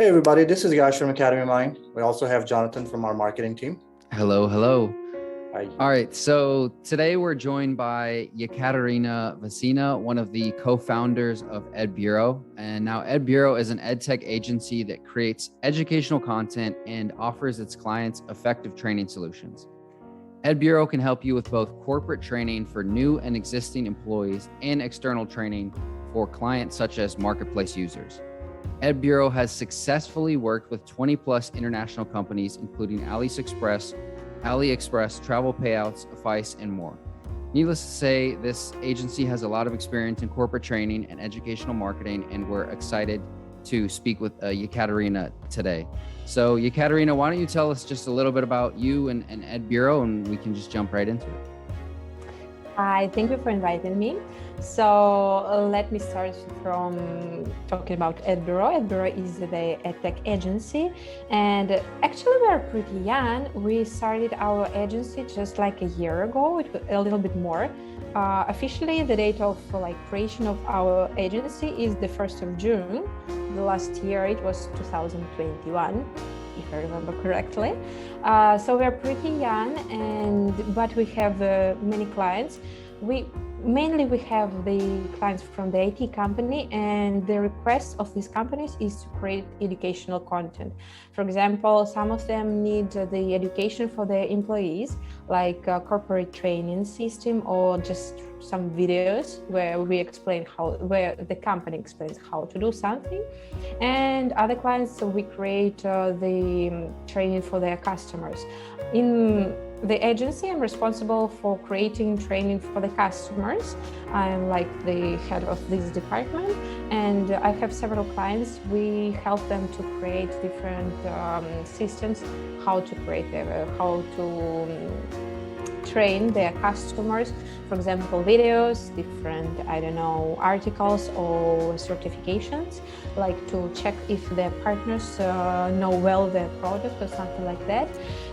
Hey everybody, this is Yash from Academy Mind. We also have Jonathan from our marketing team. Hello, hello. Hi. All right, so today we're joined by Ekaterina Vasina, one of the co-founders of EdBuro. And now EdBuro is an edtech agency that creates educational content and offers its clients effective training solutions. EdBuro can help you with both corporate training for new and existing employees and external training for clients such as marketplace users. EdBuro has successfully worked with 20 plus international companies, including AliExpress, Travel Payouts, Vice, and more. Needless to say, this agency has a lot of experience in corporate training and educational marketing, and we're excited to speak with Ekaterina today. So Ekaterina, why don't you tell us just a little bit about you and EdBuro, and we can just jump right into it. Hi, thank you for inviting me. So let me start from talking about EdBuro. EdBuro is the edtech agency, and actually we are pretty young. We started our agency just like a year ago, a little bit more. Officially, the date of creation of our agency is the 1st of June. The last year it was 2021. If I remember correctly. So we're pretty young, but we have many clients. We have the clients from the IT company, and the request of these companies is to create educational content. For example, some of them need the education for their employees, like a corporate training system or just some videos where where the company explains how to do something. And other clients, so we create the training for their customers. In the agency, I'm responsible for creating training for the customers. I'm like the head of this department, and I have several clients. We help them to create different systems, how to train their customers, for example, videos, different, articles or certifications, like to check if their partners know well their product or something like that.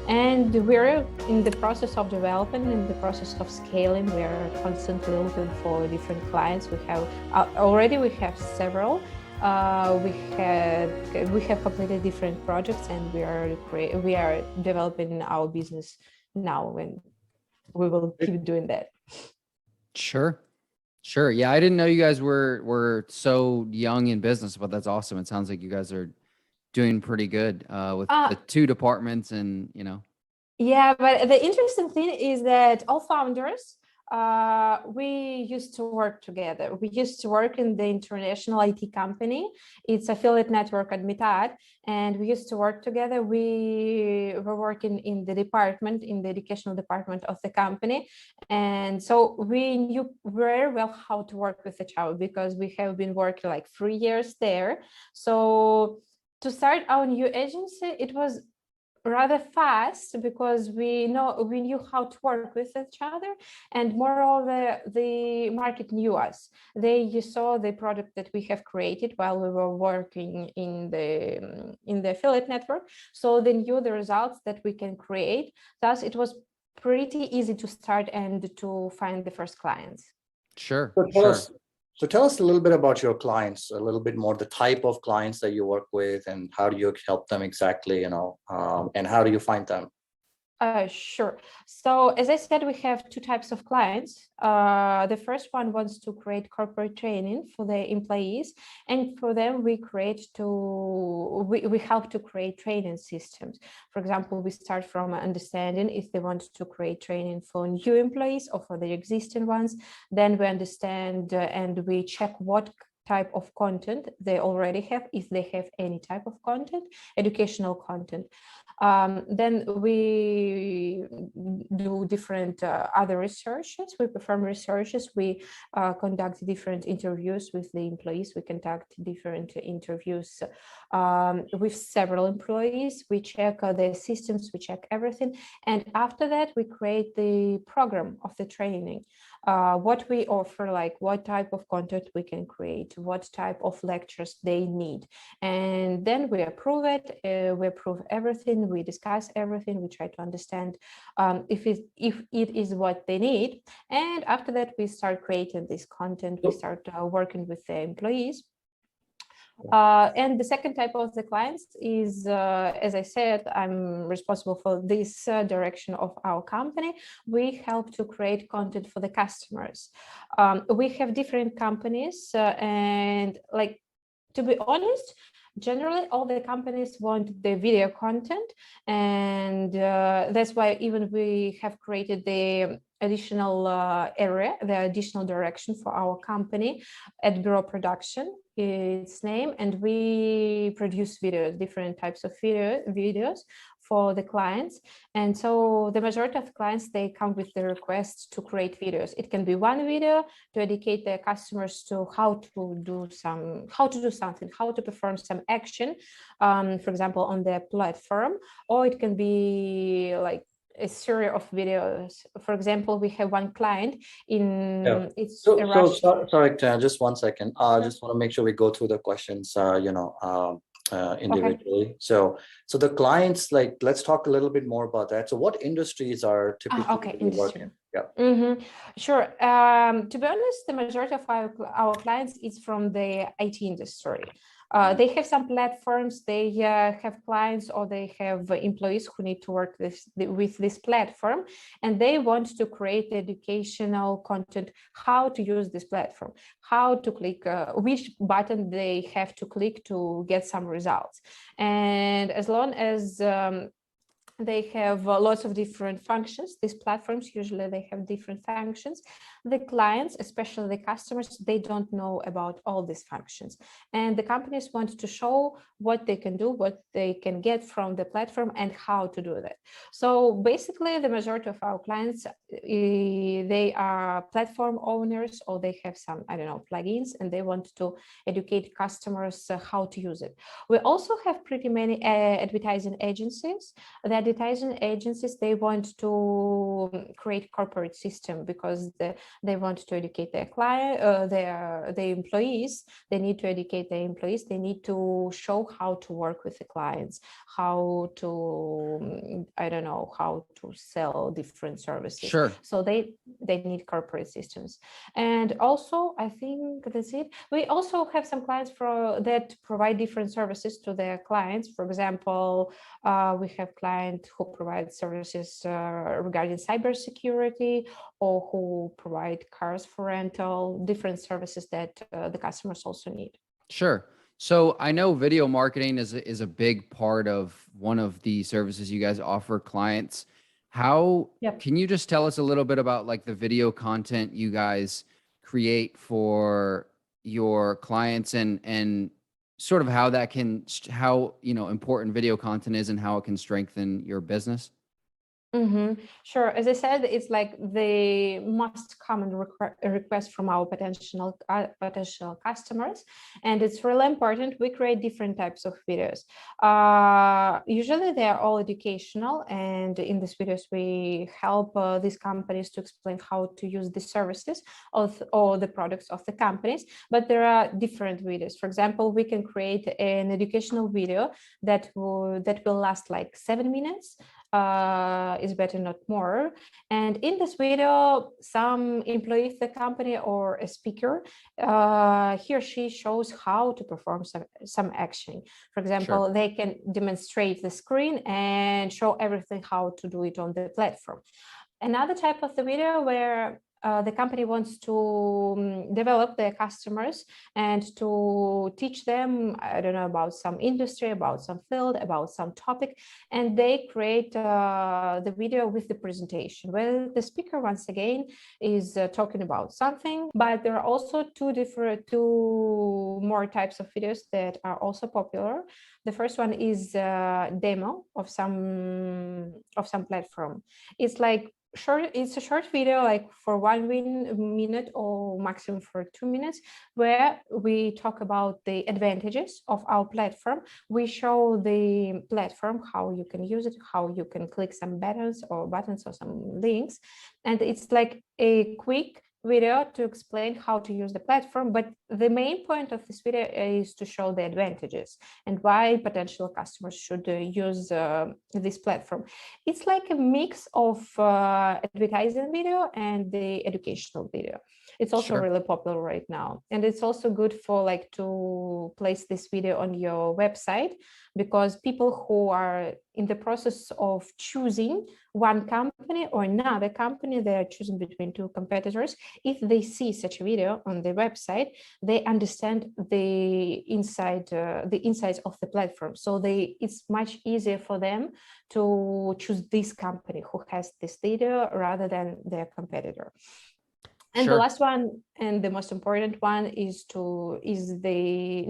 And we're in the process of development, in the process of scaling. We're constantly looking for different clients. We have several. We have completed different projects, and we are developing our business now, and we will keep doing that. Sure. Yeah, I didn't know you guys were so young in business, but that's awesome. It sounds like you guys are doing pretty good with the two departments, and Yeah, but the interesting thing is that all founders, we used to work together. We used to work in the international IT company. It's affiliate network Admitad, and we used to work together. We were working in the educational department of the company. And so we knew very well how to work with each other because we have been working like 3 years there. So to start our new agency, it was rather fast because we knew how to work with each other, and moreover the market knew us. They saw the product that we have created while we were working in the affiliate network, so they knew the results that we can create. Thus it was pretty easy to start and to find the first clients. Sure. So tell us a little bit about your clients, a little bit more, the type of clients that you work with, and how do you help them exactly, and how do you find them? Sure. So as I said, we have two types of clients. The first one wants to create corporate training for their employees, and for them we help to create training systems. For example, we start from understanding if they want to create training for new employees or for the existing ones. Then we understand and we check what type of content they already have, if they have any type of content, educational content. Then we do different other researches. We perform researches. We conduct different interviews with the employees. We conduct different interviews with several employees. We check their systems. We check everything. And after that, we create the program of the training. What we offer, like what type of content we can create, what type of lectures they need. And then we approve it, we approve everything, we discuss everything, we try to understand if it is what they need. And after that, we start creating this content, we start working with the employees. And the second type of the clients is, as I said, I'm responsible for this direction of our company. We help to create content for the customers. We have different companies and like, to be honest, generally all the companies want the video content, and that's why even we have created the additional area, the additional direction for our company, EdBuro Production, its name, and we produce videos, different types of videos for the clients. And so the majority of clients, they come with the request to create videos. It can be one video to educate their customers to how to do something, how to perform some action, for example, on their platform, or it can be like a series of videos. For example, we have one client in it's so, a so Russian. sorry, Ekaterina, just 1 second. Just want to make sure we go through the questions, individually. Okay. So the clients, like, let's talk a little bit more about that. So what industries are typically Okay, you work in? industry. Yeah. Sure. To be honest, the majority of our clients is from the IT industry. They have some platforms, they have clients, or they have employees who need to work with this platform, and they want to create educational content, how to use this platform, how to click, which button they have to click to get some results. And as long as they have lots of different functions. These platforms, usually they have different functions. The clients, especially the customers, they don't know about all these functions. And the companies want to show what they can do, what they can get from the platform, and how to do that. So basically, the majority of our clients, they are platform owners, or they have some, I don't know, plugins, and they want to educate customers how to use it. We also have pretty many advertising agencies. The advertising agencies, they want to create corporate system because they want to educate their client, their employees. They need to educate their employees. They need to show how to work with the clients, how to, I don't know, how to sell different services. Sure. So they need corporate systems. And also, I think that's it. We also have some clients that provide different services to their clients. For example, we have clients who provide services regarding cybersecurity, or who provide cars for rental, different services that the customers also need. Sure. So I know video marketing is a big part of one of the services you guys offer clients. How can you just tell us a little bit about like the video content you guys create for your clients, and sort of how that can, how, important video content is and how it can strengthen your business? Sure. As I said, it's like the most common request from our potential customers, and it's really important. We create different types of videos. Usually, they are all educational, and in these videos, we help these companies to explain how to use the services or the products of the companies. But there are different videos. For example, we can create an educational video that will last like 7 minutes. Is better, not more. And in this video, some employee of the company or a speaker, he or she shows how to perform some action. For example, Sure. They can demonstrate the screen and show everything how to do it on the platform. Another type of the video where the company wants to develop their customers and to teach them, I don't know, about some industry, about some field, about some topic, and they create the video with the presentation where the speaker once again is talking about something. But there are also two more types of videos that are also popular. The first one is a demo of some platform. It's like it's a short video, like for 1 minute or maximum for 2 minutes, where we talk about the advantages of our platform. We show the platform, how you can use it, how you can click some buttons or some links, and it's like a quick video to explain how to use the platform. But the main point of this video is to show the advantages and why potential customers should use this platform. It's like a mix of advertising video and the educational video. It's also Sure. really popular right now. And it's also good for like to place this video on your website, because people who are in the process of choosing one company or another company, they are choosing between two competitors. If they see such a video on the website, they understand the insides of the platform. So it's much easier for them to choose this company who has this video rather than their competitor. And Sure. the last one and the most important one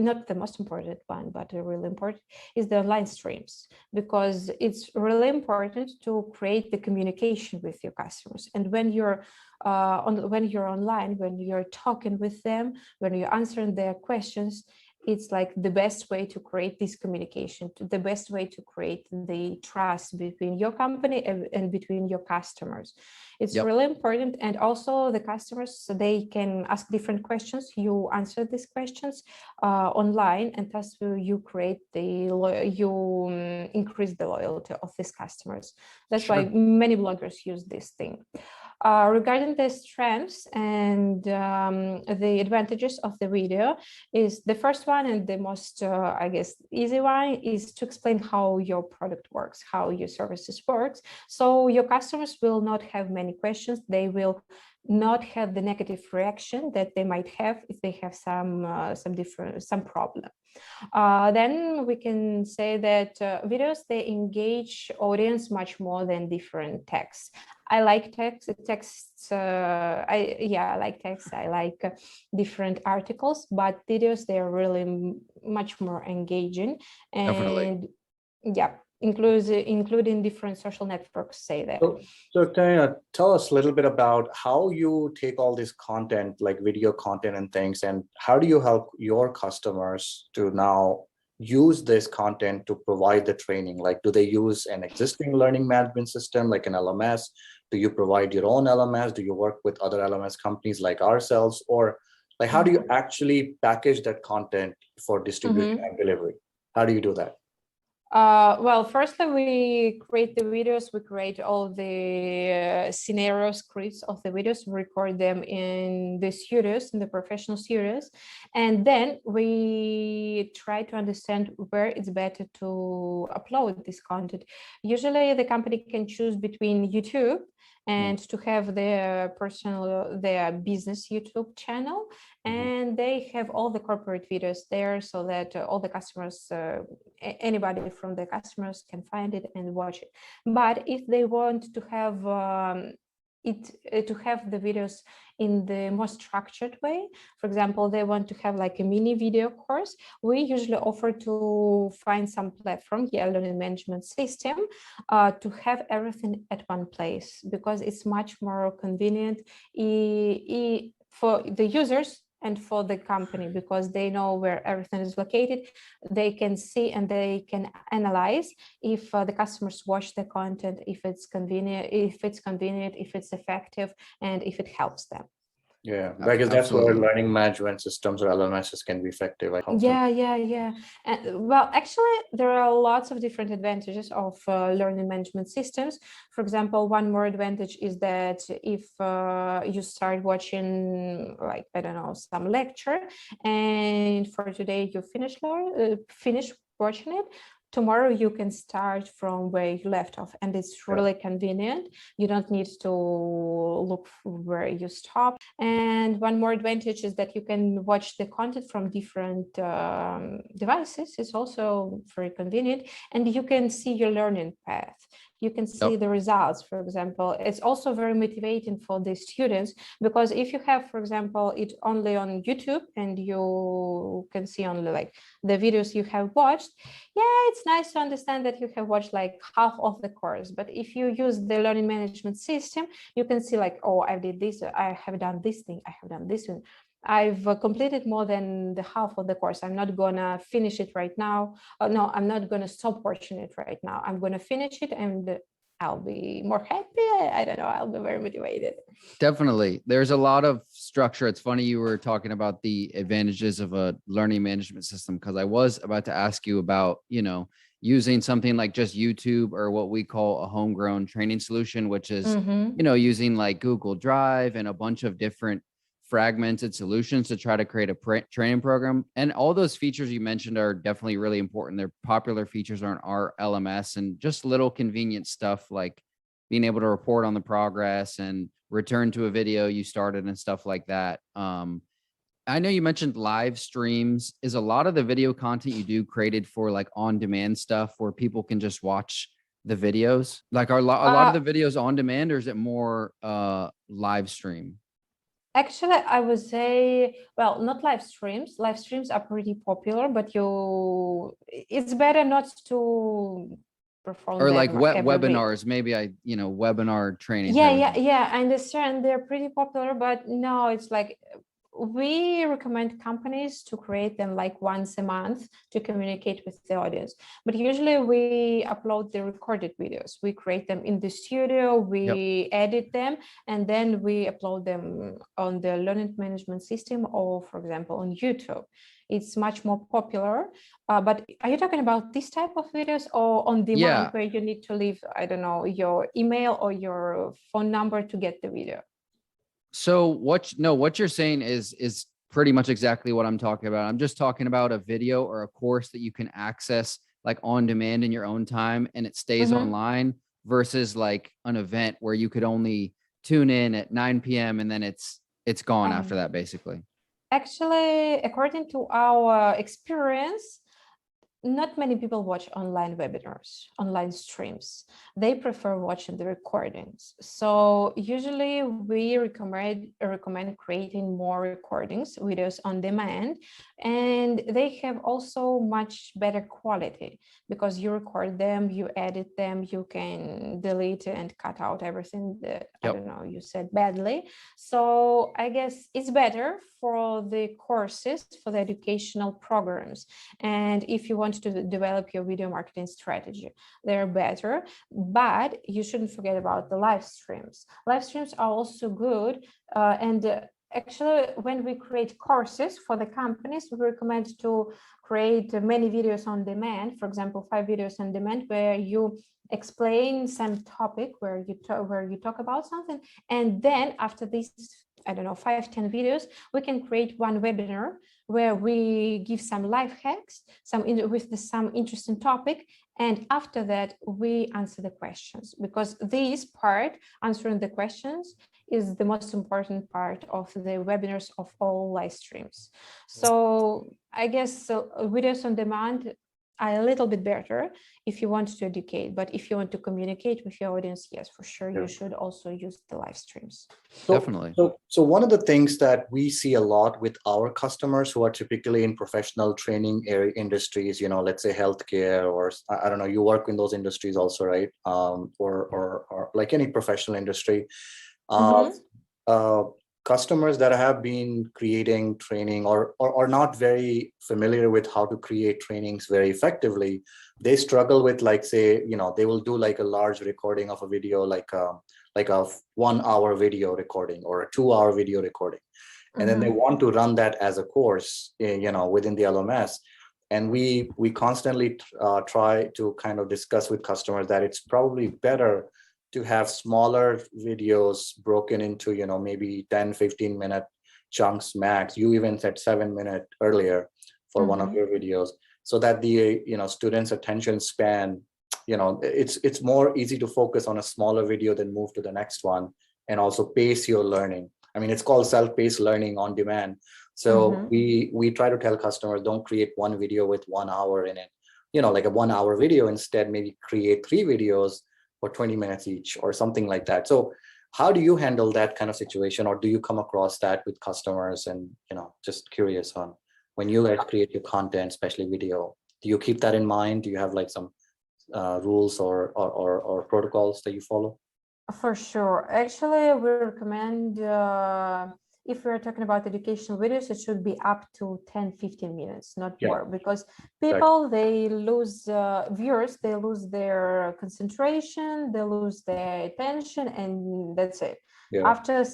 not the most important one, but really important, is the online streams, because it's really important to create the communication with your customers. And when you're online, when you're talking with them, when you're answering their questions, it's like the best way to create this communication, the best way to create the trust between your company and between your customers. It's really important. And also the customers, they can ask different questions. You answer these questions online, and thus you increase the loyalty of these customers. That's why many bloggers use this thing. Regarding the strengths and the advantages of the video, is the first one and the most, I guess, easy one is to explain how your product works, how your services works. So your customers will not have many questions. They will not have the negative reaction that they might have if they have some problem. Then we can say that videos, they engage audience much more than different texts. I like texts. I like texts. I like different articles, but videos, they're really much more engaging. And Definitely. yeah, including different social networks, say that. So Ekaterina, tell us a little bit about how you take all this content, like video content and things, and how do you help your customers to now use this content to provide the training? Like, do they use an existing learning management system like an LMS? Do you provide your own LMS? Do you work with other LMS companies like ourselves? Or like, how do you actually package that content for distribution and delivery? How do you do that? Well, firstly, we create the videos, we create all the scenario scripts of the videos, we record them in the studios, in the professional studios, and then we try to understand where it's better to upload this content. Usually the company can choose between YouTube and to have their business YouTube channel, and they have all the corporate videos there, so that all the customers, anybody from the customers can find it and watch it. But if they want to have the videos in the most structured way, for example, they want to have like a mini video course, we usually offer to find some platform, eLearning management system, to have everything at one place, because it's much more convenient for the users and for the company, because they know where everything is located. They can see and they can analyze if the customers watch the content, if it's convenient, if it's effective, and if it helps them. Yeah, because that's where learning management systems or LMSs can be effective. Yeah. And, well, actually, there are lots of different advantages of learning management systems. For example, one more advantage is that if you start watching, like, I don't know, some lecture, and for today you finish watching it, tomorrow you can start from where you left off, and it's really convenient. You don't need to look where you stopped. And one more advantage is that you can watch the content from different devices. It's also very convenient, and you can see your learning path. You can see the results. For example, it's also very motivating for the students, because if you have, for example, it only on YouTube and you can see only like the videos you have watched, it's nice to understand that you have watched like half of the course. But if you use the learning management system, you can see like, oh, I did this, I have done this thing, I have done this one. I've completed more than the half of the course. I'm not gonna finish it right now. No, I'm not gonna stop watching it right now. I'm gonna finish it and I'll be more happy. I don't know, I'll be very motivated. Definitely. There's a lot of structure. It's funny you were talking about the advantages of a learning management system, because I was about to ask you about, using something like just YouTube, or what we call a homegrown training solution, which is, using like Google Drive and a bunch of different fragmented solutions to try to create a training program. And all those features you mentioned are definitely really important. They're popular features on our LMS, and just little convenient stuff like being able to report on the progress and return to a video you started and stuff like that. I know you mentioned live streams. Is a lot of the video content you do created for like on-demand stuff where people can just watch the videos? Like are a lot of the videos on demand, or is it more live stream? Actually, I would say, well, not live streams. Live streams are pretty popular, but it's better not to perform Or like them every week. webinars, maybe webinar trainings. Yeah, I understand they're pretty popular, but no, it's like we recommend companies to create them like once a month to communicate with the audience. But usually we upload the recorded videos. We create them in the studio, we edit them, and then we upload them on the learning management system, or for example, on YouTube. It's much more popular. But are you talking about this type of videos, or on demand where you need to leave, I don't know, your email or your phone number to get the video? So what you're saying is pretty much exactly what I'm talking about. I'm just talking about a video or a course that you can access like on demand in your own time, and it stays online, versus like an event where you could only tune in at 9 p.m. and then it's gone after that, basically. Actually, according to our experience, not many people watch online webinars, online streams. They prefer watching the recordings. So usually we recommend creating more recordings, videos on demand, and they have also much better quality because you record them, you edit them, you can delete and cut out everything that I don't know you said badly. So I guess it's better for the courses, for the educational programs, and if you want to develop your video marketing strategy, they're better. But you shouldn't forget about the live streams. Live streams are also good, actually, when we create courses for the companies, we recommend to create many videos on demand. For example, 5 videos on demand where you explain some topic, where you talk about something, and then after this, I don't know, 5-10 videos, we can create one webinar where we give some life hacks, some interesting topic, and after that we answer the questions, because this part, answering the questions, is the most important part of the webinars of all live streams. So I guess videos on demand are a little bit better if you want to educate, but if you want to communicate with your audience, yes, for sure, you should also use the live streams. Definitely. So one of the things that we see a lot with our customers who are typically in professional training area industries, let's say healthcare, or I don't know, you work in those industries also, right? Or like any professional industry. Customers that have been creating training or not very familiar with how to create trainings very effectively, they struggle with, like, say, they will do like a large recording of a video, like a 1-hour video recording or a 2-hour video recording. And then they want to run that as a course, within the LMS. And we constantly try to kind of discuss with customers that it's probably better to have smaller videos broken into, maybe 10-15 minute chunks max. You even said 7 minutes earlier for one of your videos, so that the students' attention span, it's more easy to focus on a smaller video than move to the next one, and also pace your learning. I mean, it's called self-paced learning on demand. So we try to tell customers, don't create one video with 1 hour in it, like a 1-hour video. Instead, maybe create 3 videos for 20 minutes each or something like that. So how do you handle that kind of situation, or do you come across that with customers? And just curious on when you guys create your content, especially video, do you keep that in mind? Do you have like some rules or protocols that you follow? For sure. Actually, we recommend, if we're talking about educational videos, it should be up to 10-15 minutes, not more, because people, they lose, viewers, they lose their concentration, they lose their attention, and that's it. After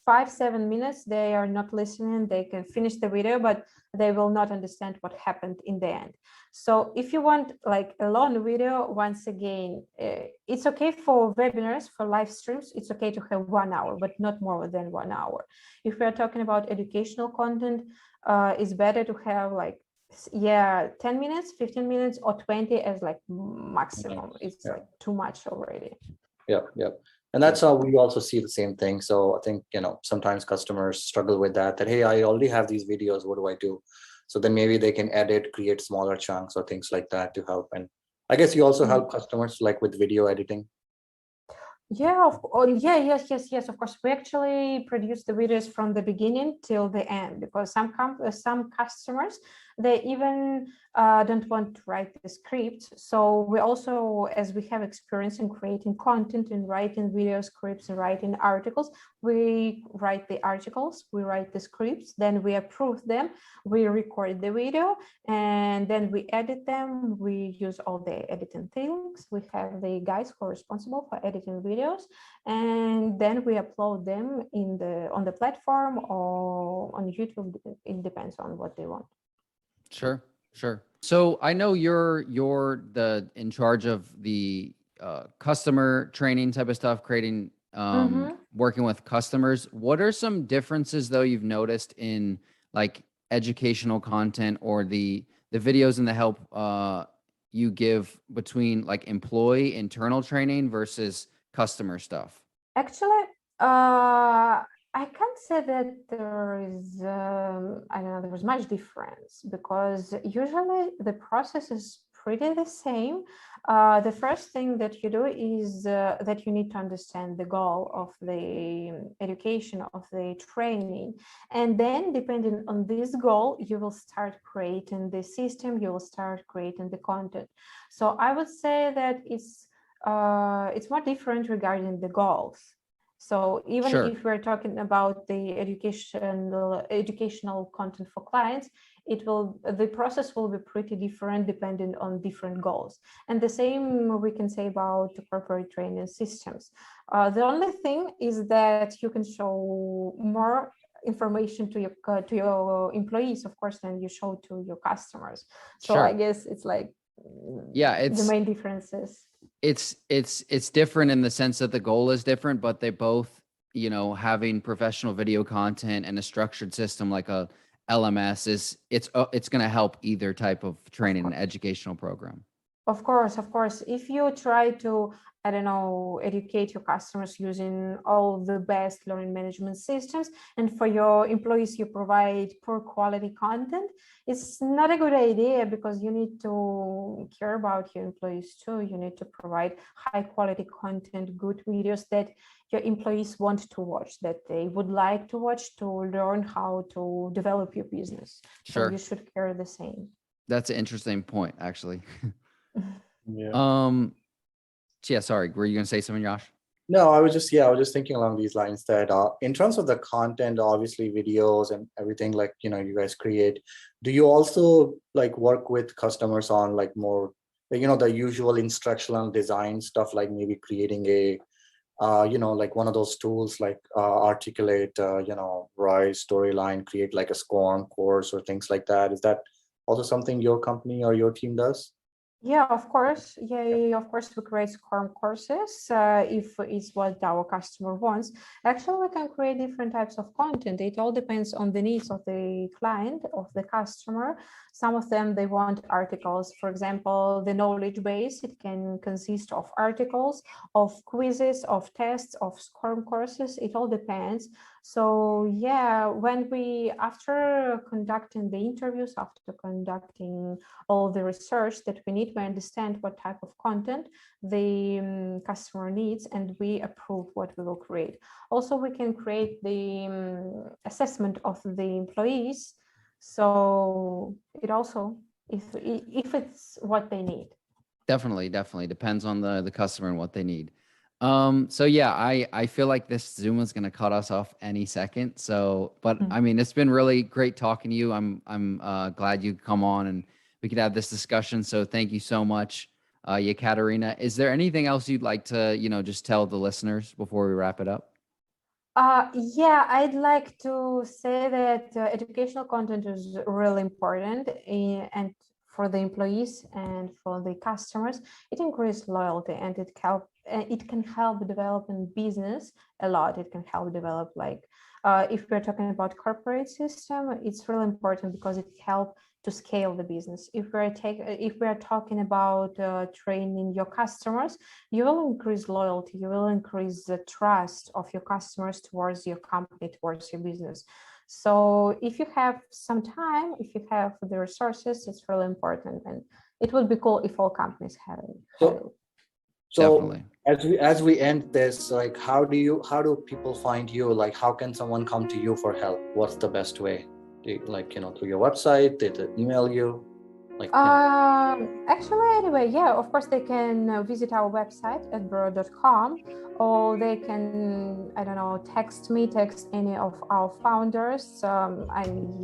5-7 minutes, they are not listening. They can finish the video, but they will not understand what happened in the end. So if you want like a long video, once again, it's okay for webinars, for live streams, it's okay to have 1 hour, but not more than 1 hour. If we are talking about educational content, it's better to have like, 10 minutes, 15 minutes, or 20 as like maximum. It's like too much already. Yeah. And that's how we also see the same thing. So I think, sometimes customers struggle with that, hey, I already have these videos, what do I do? So then maybe they can edit, create smaller chunks or things like that to help. And I guess you also help customers like with video editing. Yeah, yes, of course. We actually produce the videos from the beginning till the end, because some customers, they even don't want to write the script. So we also, as we have experience in creating content and writing video scripts and writing articles, we write the articles, we write the scripts, then we approve them, we record the video, and then we edit them. We use all the editing things. We have the guys who are responsible for editing videos, and then we upload them on the platform or on YouTube. It depends on what they want. Sure. So I know you're in charge of the customer training type of stuff, creating working with customers. What are some differences though you've noticed in like educational content or the videos and the help you give between like employee internal training versus customer stuff? Actually, I can't say that there is, I don't know, there was much difference, because usually the process is pretty the same. The first thing that you do is that you need to understand the goal of the education, of the training. And then depending on this goal, you will start creating the system, you will start creating the content. So I would say that it's more different regarding the goals. So even if we're talking about the educational content for clients, the process will be pretty different depending on different goals. And the same we can say about the corporate training systems. The only thing is that you can show more information to your employees, of course, than you show to your customers. So I guess it's like, it's the main differences. It's different in the sense that the goal is different, but they both, having professional video content and a structured system like a LMS it's going to help either type of training and educational program. Of course. If you try to, I don't know, educate your customers using all the best learning management systems, and for your employees you provide poor quality content, it's not a good idea, because you need to care about your employees too. You need to provide high quality content, good videos that your employees want to watch, that they would like to watch to learn how to develop your business. Sure. So you should care the same. That's an interesting point, actually. Yeah. Sorry, were you going to say something, Josh? No, I was just thinking along these lines that in terms of the content, obviously videos and everything, like, you guys create, do you also like work with customers on like more, the usual instructional design stuff, like maybe creating a, like one of those tools like Articulate, Rise, Storyline, create like a SCORM course or things like that? Is that also something your company or your team does? Yeah, of course. Of course, we create SCORM courses if it's what our customer wants. Actually, we can create different types of content. It all depends on the needs of the client, of the customer. Some of them, they want articles. For example, the knowledge base, it can consist of articles, of quizzes, of tests, of SCORM courses. It all depends. So yeah, after conducting the interviews, after conducting all the research that we need, we understand what type of content the customer needs, and we approve what we will create. Also, we can create the assessment of the employees. So it also, if it's what they need. Definitely depends on the customer and what they need. So yeah, I feel like this Zoom is going to cut us off any second. So, but I mean, it's been really great talking to you. I'm glad you come on and we could have this discussion. So thank you so much, Ekaterina. Is there anything else you'd like to, just tell the listeners before we wrap it up? Yeah, I'd like to say that educational content is really important, and for the employees and for the customers, it increases loyalty, and it can help develop in business a lot. It can help develop, like, if we're talking about corporate system, it's really important because it helps to scale the business. If we're talking about training your customers, you will increase loyalty, you will increase the trust of your customers towards your company, towards your business. So if you have some time, if you have the resources, it's really important, and it would be cool if all companies have it. So Definitely. as we end this, like, how do people find you? Like, how can someone come to you for help? What's the best way? Through your website, they email you? Actually, anyway, yeah, of course, they can visit our website at edburo.com, or they can, I don't know, text any of our founders. I'm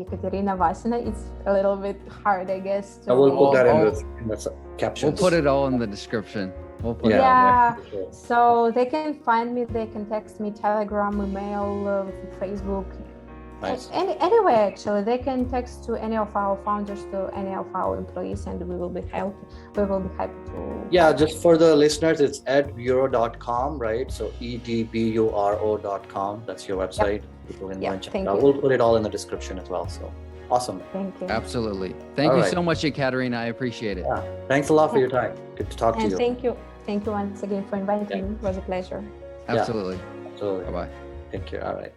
Ekaterina Vasina. It's a little bit hard, I guess. I will put that in the captions. We'll put it all in the description. We'll put yeah, it on there. So they can find me, they can text me, Telegram, email, Facebook. Nice. Anyway, actually, they can text to any of our founders, to any of our employees, and we will be happy to. Yeah, just for the listeners, it's edburo.com, right? So edburo.com. That's your website. Thank I you. will put it all in the description as well. So awesome. Thank you. Absolutely. Thank you so much, Ekaterina. I appreciate it. Yeah. Thanks a lot for your time. Good to talk to you. Thank you once again for inviting me. It was a pleasure. Absolutely. Absolutely. Bye-bye. Take care. All right.